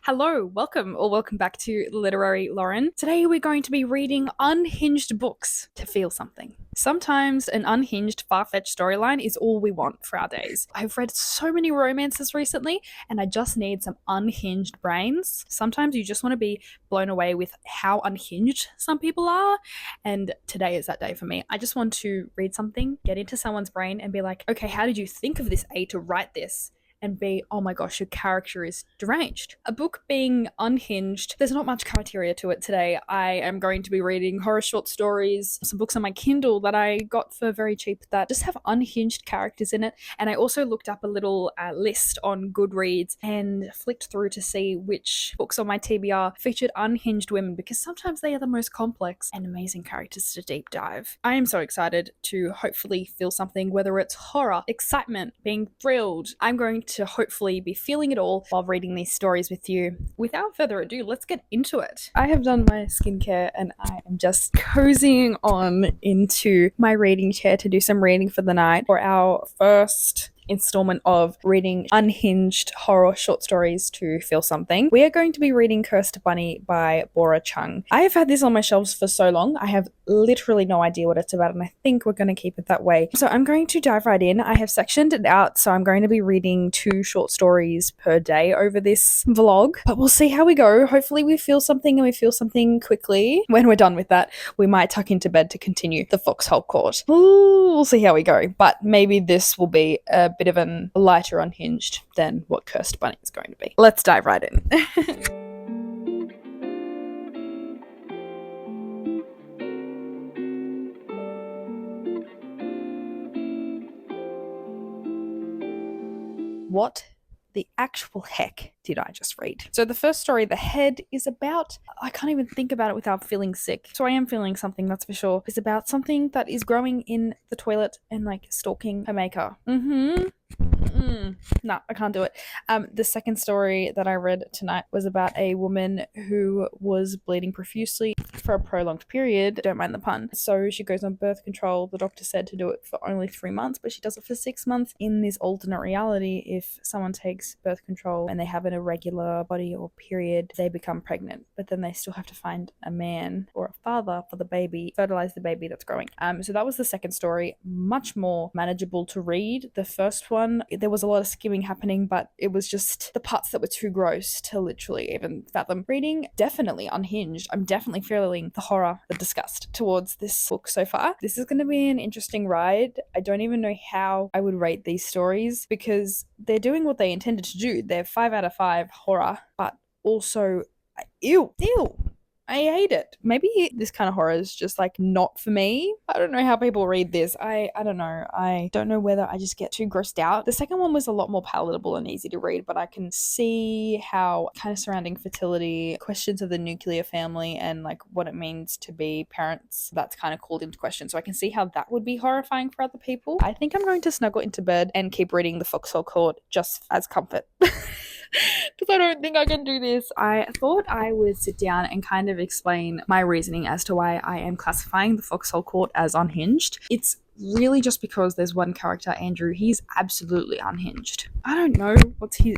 Hello, welcome back to Literary Lauren. Today we're going to be reading unhinged books to feel something. Sometimes an unhinged, far-fetched storyline is all we want for our days. I've read so many romances recently, and I just need some unhinged brains. Sometimes you just want to be blown away with how unhinged some people are, and today is that day for me. I just want to read something, get into someone's brain, and be like, okay, how did you think of this A to write this? And B, oh my gosh, your character is deranged. A book being unhinged, there's not much criteria to it today. I am going to be reading horror short stories, some books on my Kindle that I got for very cheap that just have unhinged characters in it. And I also looked up a little list on Goodreads and flicked through to see which books on my TBR featured unhinged women, because sometimes they are the most complex and amazing characters to deep dive. I am so excited to hopefully feel something, whether it's horror, excitement, being thrilled. I'm going to hopefully be feeling it all while reading these stories with you. Without further ado, let's get into it. I have done my skincare and I am just cozying on into my reading chair to do some reading for the night for our first installment of reading unhinged horror short stories to feel something. We are going to be reading Cursed Bunny by Bora Chung. I have had this on my shelves for so long. I have literally no idea what it's about, and I think we're going to keep it that way. So I'm going to dive right in. I have sectioned it out, so I'm going to be reading 2 short stories per day over this vlog, but we'll see how we go. Hopefully we feel something and we feel something quickly. When we're done with that, we might tuck into bed to continue the Foxhole Court. Ooh, we'll see how we go, but maybe this will be a bit of a lighter unhinged than what Cursed Bunny is going to be. Let's dive right in. What the actual heck did I just read? So the first story, the head, is about, I can't even think about it without feeling sick. So I am feeling something, that's for sure. It's about something that is growing in the toilet and like stalking her maker. No, I can't do it. The second story that I read tonight was about a woman who was bleeding profusely for a prolonged period. Don't mind the pun. So she goes on birth control. The doctor said to do it for only 3 months, but she does it for 6 months. In this alternate reality, if someone takes birth control and they have an irregular body or period, they become pregnant, but then they still have to find a man or a father for the baby, fertilize the baby that's growing. So that was the second story. Much more manageable to read. The first one, there was a lot of skimming happening, but it was just the parts that were too gross to literally even fathom. Reading, definitely unhinged. I'm definitely feeling the horror, the disgust towards this book so far. This is going to be an interesting ride. I don't even know how I would rate these stories because they're doing what they intended to do. They're 5 out of 5 horror, but also ew. I hate it. Maybe this kind of horror is just like not for me. I don't know how people read this. I don't know. I don't know whether I just get too grossed out. The second one was a lot more palatable and easy to read, but I can see how kind of surrounding fertility, questions of the nuclear family and like what it means to be parents, that's kind of called into question. So I can see how that would be horrifying for other people. I think I'm going to snuggle into bed and keep reading the Foxhole Court just as comfort. Because I don't think I can do this. I thought I would sit down and kind of explain my reasoning as to why I am classifying the Foxhole Court as unhinged. It's really just because there's one character, Andrew. He's absolutely unhinged. I don't know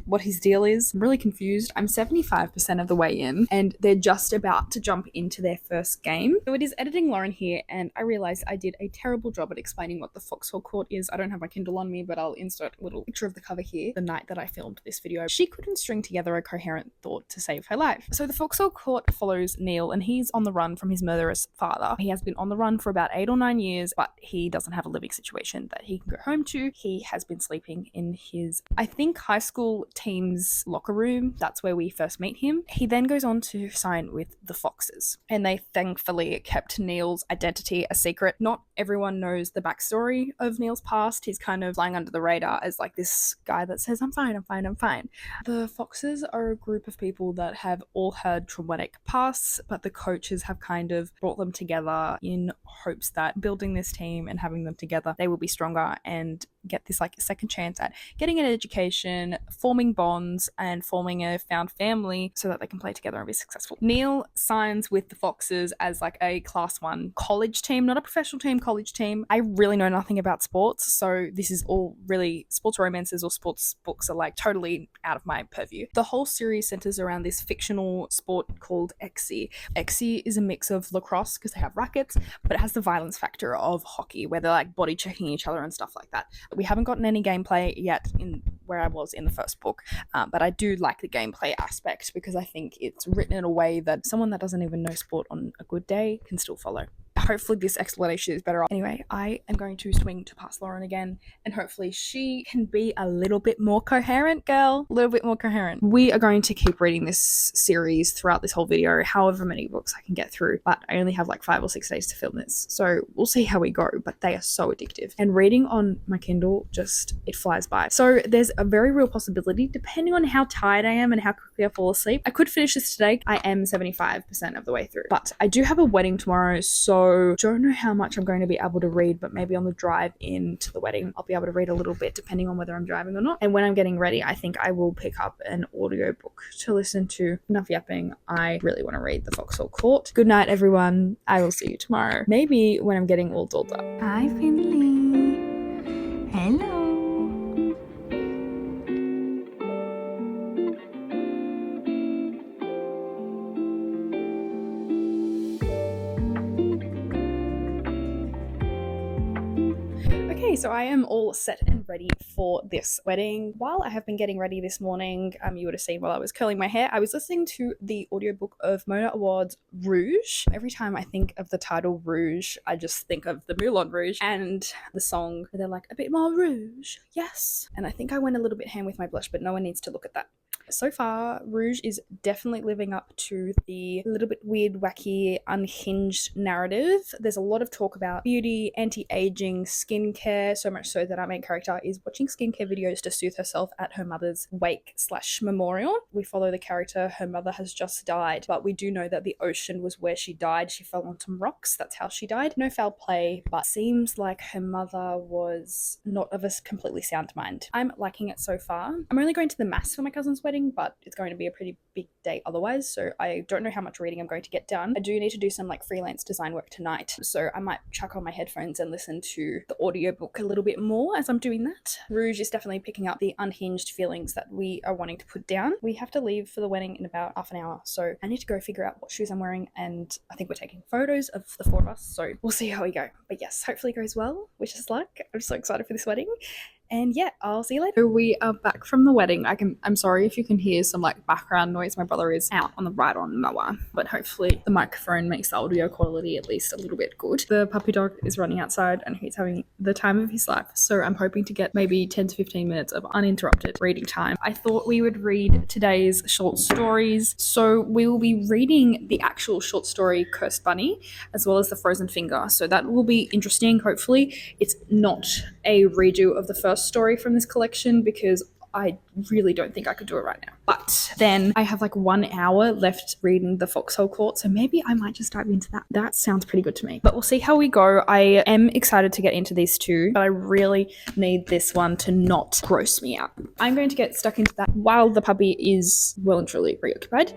what his deal is. I'm really confused. I'm 75% of the way in and they're just about to jump into their first game. So it is Editing Lauren here, and I realized I did a terrible job at explaining what the Foxhole Court is. I don't have my Kindle on me, but I'll insert a little picture of the cover here. The night that I filmed this video, she couldn't string together a coherent thought to save her life. So the Foxhole Court follows Neil, and he's on the run from his murderous father. He has been on the run for about 8 or 9 years, but he doesn't have a living situation that he can go home to. He has been sleeping in his, I think, high school team's locker room. That's where we first meet him. He then goes on to sign with the Foxes, and they thankfully kept Neil's identity a secret. Not everyone knows the backstory of Neil's past. He's kind of flying under the radar as like this guy that says, I'm fine. The Foxes are a group of people that have all had traumatic pasts, but the coaches have kind of brought them together in hopes that building this team and having them together, they will be stronger and get this like a second chance at getting an education, forming bonds, and forming a found family so that they can play together and be successful. Neil signs with the Foxes as like a class 1 college team, not a professional team, college team. I really know nothing about sports, so this is all really sports romances or sports books are like totally out of my purview. The whole series centers around this fictional sport called XC. XC is a mix of lacrosse, because they have rackets, but it has the violence factor of hockey, where they're like body checking each other and stuff like that. We haven't gotten any gameplay yet in where I was in the first book, but I do like the gameplay aspect because I think it's written in a way that someone that doesn't even know sport on a good day can still follow. Hopefully this explanation is better. Anyway, I am going to swing to past Lauren again, and hopefully she can be a little bit more coherent, girl. A little bit more coherent. We are going to keep reading this series throughout this whole video, however many books I can get through, but I only have like 5 or 6 days to film this, so we'll see how we go, but they are so addictive. And reading on my Kindle, just, it flies by. So there's a very real possibility, depending on how tired I am and how quickly I fall asleep, I could finish this today. I am 75% of the way through, but I do have a wedding tomorrow, so don't know how much I'm going to be able to read, but maybe on the drive into the wedding I'll be able to read a little bit, depending on whether I'm driving or not. And when I'm getting ready, I think I will pick up an audiobook to listen to. Enough yapping, I really want to read The Foxhole Court. Good night, everyone. I will see you tomorrow, maybe when I'm getting all dolled up. Hi, Finley. Hello. Okay, so I am all set and ready for this wedding. While I have been getting ready this morning, you would have seen while I was curling my hair, I was listening to the audiobook of Mona Award's Rouge. Every time I think of the title Rouge, I just think of the Moulin Rouge and the song where they're like, a bit more rouge, yes. And I think I went a little bit ham with my blush, but no one needs to look at that. So far, Rouge is definitely living up to the little bit weird, wacky, unhinged narrative. There's a lot of talk about beauty, anti-aging, skincare, so much so that our main character is watching skincare videos to soothe herself at her mother's wake/memorial. We follow the character. Her mother has just died, but we do know that the ocean was where she died. She fell on some rocks. That's how she died. No foul play, but seems like her mother was not of a completely sound mind. I'm liking it so far. I'm only going to the mass for my cousin's wedding, but it's going to be a pretty big day otherwise, so I don't know how much reading I'm going to get done. I do need to do some like freelance design work tonight, so I might chuck on my headphones and listen to the audiobook a little bit more as I'm doing that. Rouge is definitely picking up the unhinged feelings that we are wanting to put down. We have to leave for the wedding in about half an hour, so I need to go figure out what shoes I'm wearing, and I think we're taking photos of the 4 of us, so we'll see how we go. But yes, hopefully it goes well. Wish us luck. I'm so excited for this wedding. And yeah, I'll see you later. We are back from the wedding. I'm sorry if you can hear some like background noise. My brother is out on the ride on mower, but hopefully the microphone makes the audio quality at least a little bit good. The puppy dog is running outside and he's having the time of his life. So I'm hoping to get maybe 10 to 15 minutes of uninterrupted reading time. I thought we would read today's short stories. So we will be reading the actual short story Cursed Bunny, as well as The Frozen Finger. So that will be interesting. Hopefully it's not a redo of the first story from this collection, because I really don't think I could do it right now. But then I have like 1 hour left reading The Foxhole Court, so maybe I might just dive into that. That sounds pretty good to me. But we'll see how we go. I am excited to get into these two, but I really need this one to not gross me out. I'm going to get stuck into that while the puppy is well and truly preoccupied.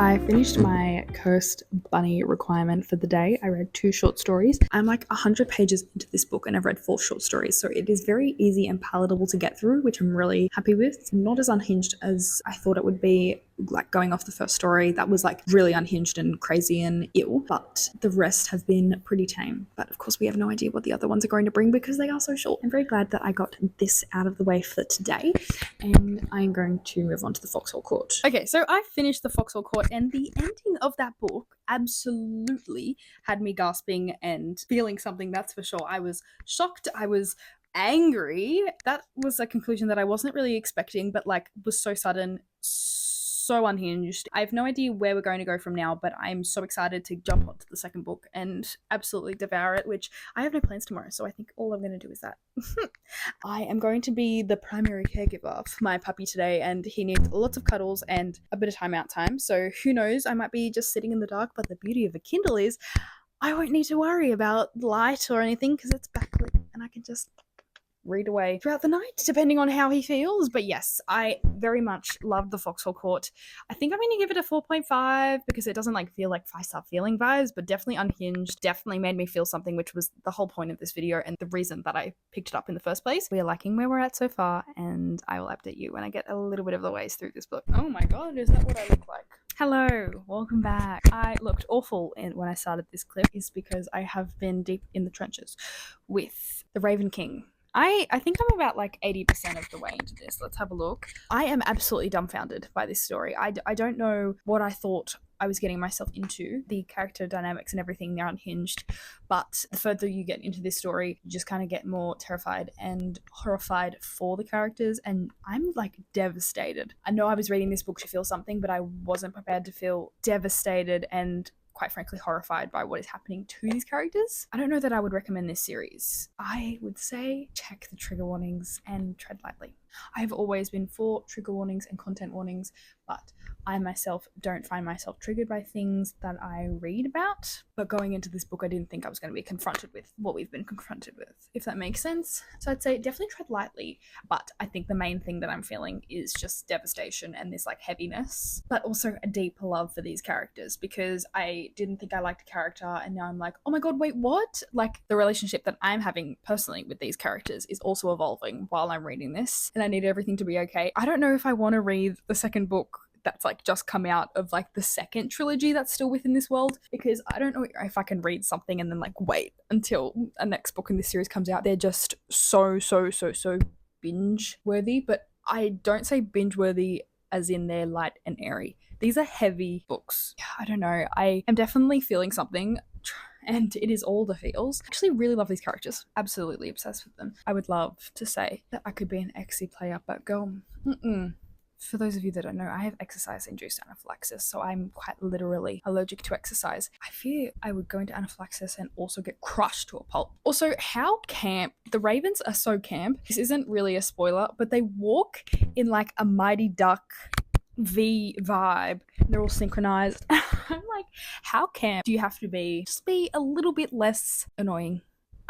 I finished my Cursed Bunny requirement for the day. I read 2 short stories. I'm like 100 pages into this book and I've read 4 short stories. So it is very easy and palatable to get through, which I'm really happy with. Not as unhinged as I thought it would be, like going off the first story. That was like really unhinged and crazy and ill, but the rest have been pretty tame. But of course we have no idea what the other ones are going to bring because they are so short. I'm very glad that I got this out of the way for today, and I'm going to move on to The Foxhole Court. Okay, so I finished The Foxhole Court, and the ending of that book absolutely had me gasping and feeling something, that's for sure. I was shocked. I was angry. That was a conclusion that I wasn't really expecting, but like was so sudden, so unhinged. I have no idea where we're going to go from now, but I'm so excited to jump onto the second book and absolutely devour it, which I have no plans tomorrow, so I think all I'm going to do is that. I am going to be the primary caregiver for my puppy today, and he needs lots of cuddles and a bit of timeout time, so who knows, I might be just sitting in the dark, but the beauty of a Kindle is I won't need to worry about light or anything because it's backlit and I can just read away throughout the night, depending on how he feels. But yes, I very much loved the Foxhole Court. I think I'm going to give it a 4.5 because it doesn't like feel like 5-star feeling vibes, but definitely Unhinged definitely made me feel something, which was the whole point of this video and the reason that I picked it up in the first place. We are liking where we're at so far, and I will update you when I get a little bit of the ways through this book. Oh my god, is that what I look like? Hello, welcome back. I looked awful when I started this clip is because I have been deep in the trenches with The Raven King. I think I'm about like 80% of the way into this. Let's have a look. I am absolutely dumbfounded by this story. I don't know what I thought I was getting myself into, the character dynamics and everything. They're unhinged, but the further you get into this story, you just kind of get more terrified and horrified for the characters, and I'm like devastated. I know I was reading this book to feel something, but I wasn't prepared to feel devastated and quite frankly horrified by what is happening to these characters. I don't know that I would recommend this series. I would say check the trigger warnings and tread lightly. I have always been for trigger warnings and content warnings, but I myself don't find myself triggered by things that I read about. But going into this book, I didn't think I was going to be confronted with what we've been confronted with, if that makes sense. So I'd say definitely tread lightly, but I think the main thing that I'm feeling is just devastation and this like heaviness, but also a deep love for these characters, because I didn't think I liked a character and now I'm like, oh my god, wait, what? Like the relationship that I'm having personally with these characters is also evolving while I'm reading this, and I need everything to be okay. I don't know if I want to read the second book that's like just come out of like the second trilogy that's still within this world, because I don't know if I can read something and then like wait until a next book in this series comes out. They're just so binge worthy, but I don't say binge worthy as in they're light and airy. These are heavy books. I don't know. I am definitely feeling something, and it is all the feels. I actually really love these characters. Absolutely obsessed with them. I would love to say that I could be an exy player, but girl, For those of you that don't know, I have exercise-induced anaphylaxis, so I'm quite literally allergic to exercise. I fear I would go into anaphylaxis and also get crushed to a pulp. Also, how camp. The Ravens are so camp. This isn't really a spoiler, but they walk in like a Mighty Duck V vibe. They're all synchronized. I'm like, how camp do you have to be? Just be a little bit less annoying.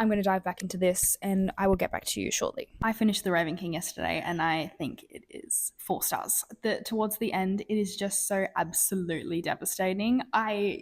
I'm going to dive back into this and I will get back to you shortly. I finished The Raven King yesterday and I think it is 4 stars. Towards the end, it is just so absolutely devastating. I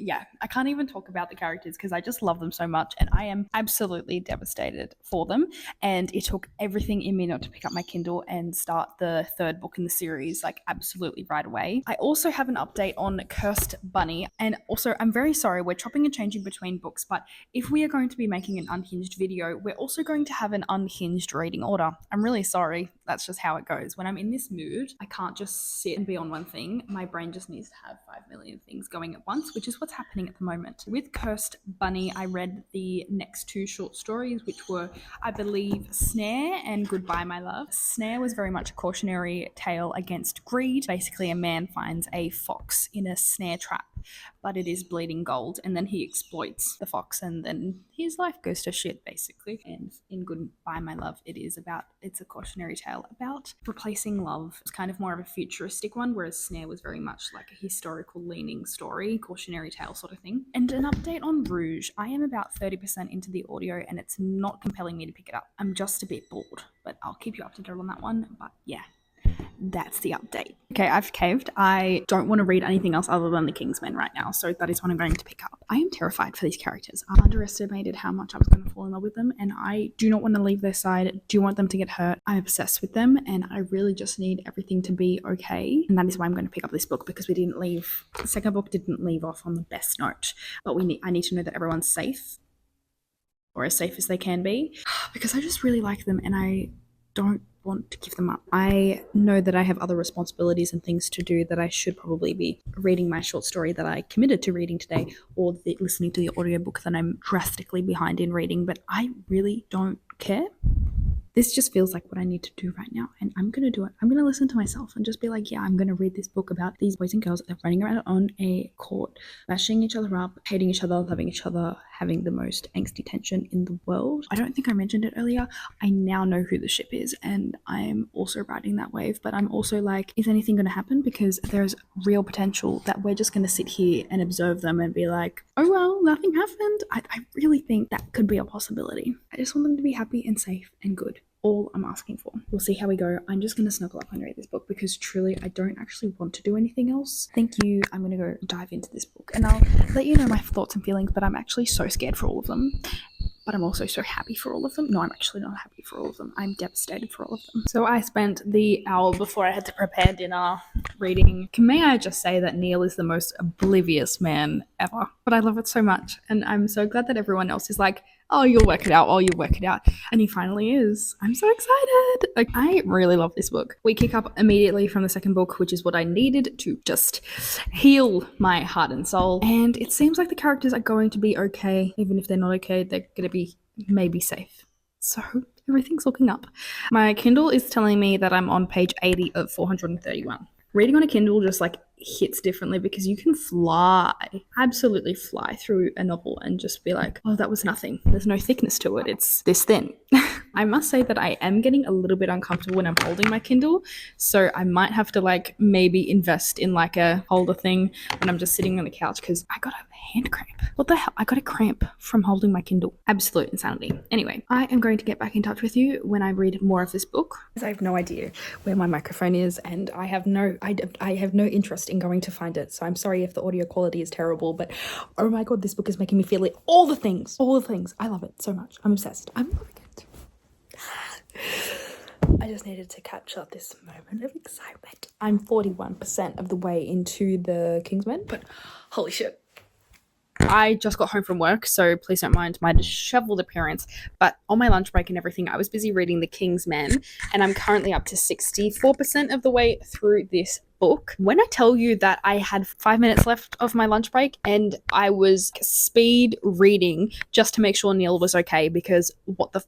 can't even talk about the characters because I just love them so much and I am absolutely devastated for them. And it took everything in me not to pick up my Kindle and start the 3rd book in the series like absolutely right away. I also have an update on Cursed Bunny, and also I'm very sorry, we're chopping and changing between books, but if we are going to be making an unhinged video, we're also going to have an unhinged reading order. I'm really sorry. That's just how it goes. When I'm in this mood, I can't just sit and be on one thing. My brain just needs to have 5 million things going at once, which is what's happening at the moment. With Cursed Bunny, I read the next 2 short stories, which were, I believe, Snare and Goodbye, My Love. Snare was very much a cautionary tale against greed. Basically, a man finds a fox in a snare trap, but it is bleeding gold, and then he exploits the fox, and then his life goes to shit, basically. And in Goodbye, My Love, it's a cautionary tale about replacing love. It's kind of more of a futuristic one, whereas Snare was very much like a historical leaning story, cautionary tale sort of thing. And an update on Rouge. I am about 30% into the audio and it's not compelling me to pick it up. I'm just a bit bored, but I'll keep you updated on that one. But yeah, that's the update. Okay, I've caved. I don't want to read anything else other than The Kingsmen right now, so that is what I'm going to pick up. I am terrified for these characters. I underestimated how much I was going to fall in love with them, and I do not want to leave their side. Do want them to get hurt. I'm obsessed with them, and I really just need everything to be okay. And that is why I'm going to pick up this book, because the second book didn't leave off on the best note. But I need to know that everyone's safe, or as safe as they can be, because I just really like them, and I don't want to give them up. I know that I have other responsibilities and things to do, that I should probably be reading my short story that I committed to reading today, or listening to the audiobook that I'm drastically behind in reading, but I really don't care. This just feels like what I need to do right now, and I'm going to do it. I'm going to listen to myself and just be like, yeah, I'm going to read this book about these boys and girls that are running around on a court, bashing each other up, hating each other, loving each other, having the most angsty tension in the world. I don't think I mentioned it earlier. I now know who the ship is, and I'm also riding that wave, but I'm also like, is anything going to happen? Because there's real potential that we're just going to sit here and observe them and be like, oh well, nothing happened. I really think that could be a possibility. I just want them to be happy and safe and good. all I'm asking for. We'll see how we go. I'm just going to snuggle up and read this book because truly I don't actually want to do anything else. Thank you. I'm going to go dive into this book and I'll let you know my thoughts and feelings, but I'm actually so scared for all of them. But I'm also so happy for all of them. No, I'm actually not happy for all of them. I'm devastated for all of them. So I spent the hour before I had to prepare dinner reading. May I just say that Neil is the most oblivious man ever. But I love it so much. And I'm so glad that everyone else is like, oh, you'll work it out. Oh, you'll work it out. And he finally is. I'm so excited. Like, I really love this book. We kick up immediately from the second book, which is what I needed to just heal my heart and soul. And it seems like the characters are going to be okay. Even if they're not okay, they're going to be maybe safe. So everything's looking up. My Kindle is telling me that I'm on page 80 of 431. Reading on a Kindle just like hits differently because you can fly, absolutely fly through a novel and just be like, oh, that was nothing. There's no thickness to it. It's this thin. I must say that I am getting a little bit uncomfortable when I'm holding my Kindle. So I might have to like maybe invest in like a holder thing when I'm just sitting on the couch because I got a hand cramp. What the hell? I got a cramp from holding my Kindle. Absolute insanity. Anyway, I am going to get back in touch with you when I read more of this book. I have no idea where my microphone is and I have no interest in going to find it. So I'm sorry if the audio quality is terrible, but oh my god, this book is making me feel it. All the things. I love it so much. I'm obsessed. I'm loving it. I just needed to capture this moment of excitement. I'm 41% of the way into the Kingsman, but holy shit. I just got home from work, so please don't mind my disheveled appearance. But on my lunch break and everything, I was busy reading The King's Men, and I'm currently up to 64% of the way through this book. When I tell you that I had 5 minutes left of my lunch break and I was speed reading just to make sure Neil was okay, because what the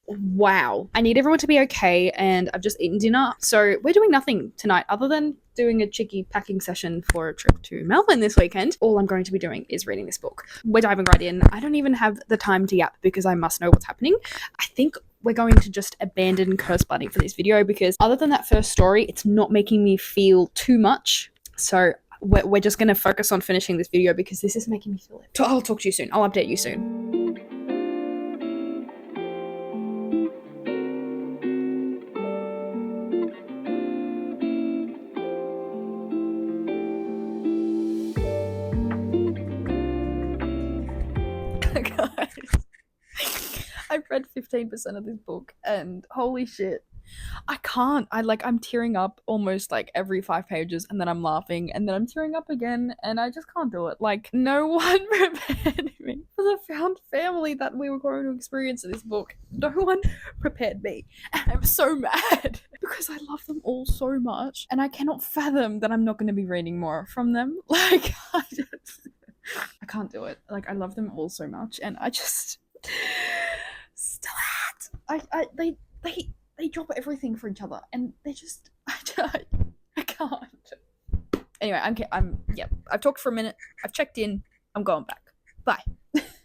wow. I need everyone to be okay, and I've just eaten dinner. So we're doing nothing tonight other than doing a cheeky packing session for a trip to Melbourne this weekend. All I'm going to be doing is reading this book. We're diving right in. I don't even have the time to yap because I must know what's happening. I think we're going to just abandon curse blooding for this video because other than that first story, it's not making me feel too much. So we're just going to focus on finishing this video because this is making me feel it. I'll talk to you soon. I'll update you soon. Guys, I've read 15% of this book and holy shit, I can't. I'm tearing up almost like every 5 pages and then I'm laughing and then I'm tearing up again and I just can't do it. Like, no one prepared me for the found family that we were going to experience in this book. No one prepared me. And I'm so mad because I love them all so much and I cannot fathom that I'm not going to be reading more from them. Like, I can't do it. Like, I love them all so much and I just they drop everything for each other and they just I can't. Anyway, I've talked for a minute. I've checked in. I'm going back. Bye.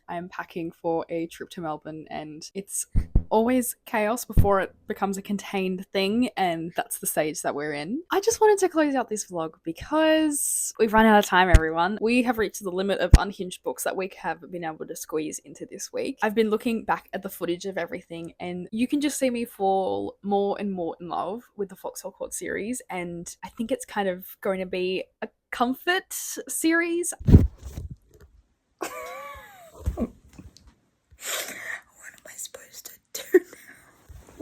I am packing for a trip to Melbourne and it's always chaos before it becomes a contained thing, and that's the stage that we're in. I just wanted to close out this vlog because we've run out of time, everyone. We have reached the limit of unhinged books that we have been able to squeeze into this week. I've been looking back at the footage of everything and you can just see me fall more and more in love with the Foxhole Court series, and I think it's kind of going to be a comfort series. What am I supposed to do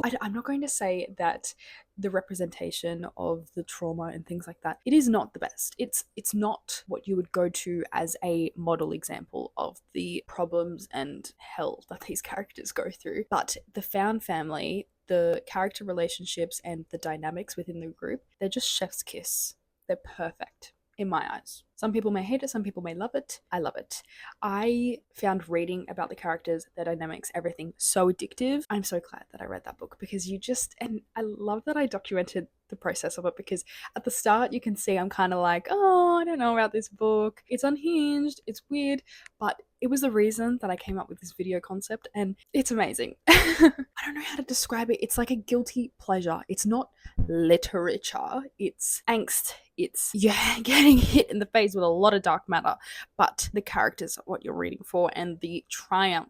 now? I'm not going to say that the representation of the trauma and things like that, it is not the best. It's not what you would go to as a model example of the problems and hell that these characters go through. But the found family, the character relationships and the dynamics within the group, they're just chef's kiss. They're perfect. In my eyes. Some people may hate it, some people may love it. I love it. I found reading about the characters, their dynamics, everything so addictive. I'm so glad that I read that book because and I love that I documented the process of it because at the start you can see I'm kind of like, oh, I don't know about this book. It's unhinged, it's weird, but it was the reason that I came up with this video concept and it's amazing. I don't know how to describe it. It's like a guilty pleasure. It's not literature. It's angst. It's getting hit in the face with a lot of dark matter, but the characters are what you're reading for and the triumph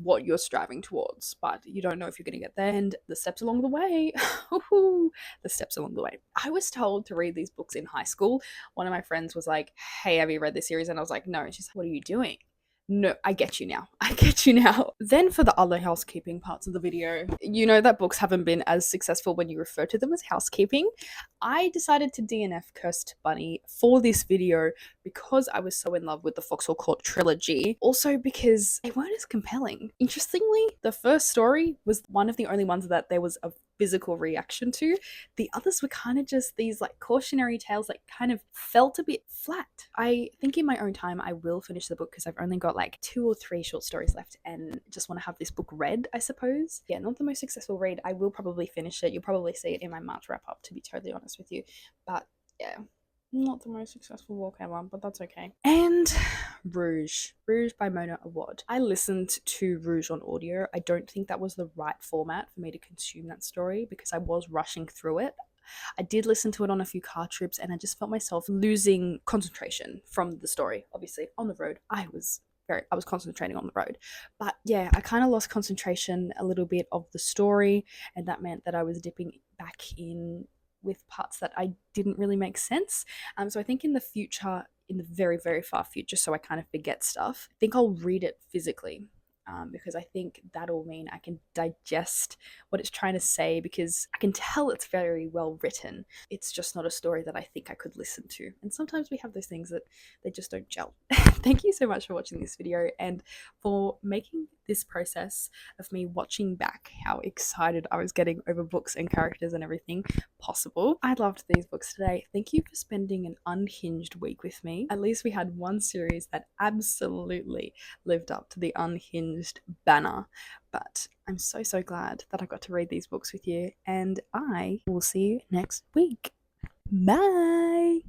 what you're striving towards, but you don't know if you're going to get there. And the steps along the way, the steps along the way. I was told to read these books in high school. One of my friends was like, hey, have you read this series? And I was like, no. And she's like, what are you doing? No, I get you now. I get you now. Then for the other housekeeping parts of the video, you know that books haven't been as successful when you refer to them as housekeeping. I decided to DNF Cursed Bunny for this video because I was so in love with the Foxhole Court trilogy. Also because they weren't as compelling. Interestingly, the first story was one of the only ones that there was a physical reaction to. The others were kind of just these like cautionary tales that kind of felt a bit flat. I think in my own time I will finish the book because I've only got like 2 or 3 short stories left and just want to have this book read, I suppose. Yeah, not the most successful read. I will probably finish it. You'll probably see it in my March wrap up, to be totally honest with you. But yeah, not the most successful walk ever, but that's okay. And Rouge by Mona Awad. I listened to Rouge on audio. I don't think that was the right format for me to consume that story because I was rushing through it. I did listen to it on a few car trips and I just felt myself losing concentration from the story. Obviously, on the road, I was concentrating on the road. But yeah, I kind of lost concentration a little bit of the story, and that meant that I was dipping back in with parts that I didn't really make sense. So I think in the future, in the very, very far future, so I kind of forget stuff, I think I'll read it physically. Because I think that'll mean I can digest what it's trying to say, because I can tell it's very well written. It's just not a story that I think I could listen to. And sometimes we have those things that they just don't gel. Thank you so much for watching this video and for making this process of me watching back how excited I was getting over books and characters and everything possible. I loved these books today. Thank you for spending an unhinged week with me. At least we had one series that absolutely lived up to the unhinged banner. But I'm so glad that I got to read these books with you, and I will see you next week. Bye!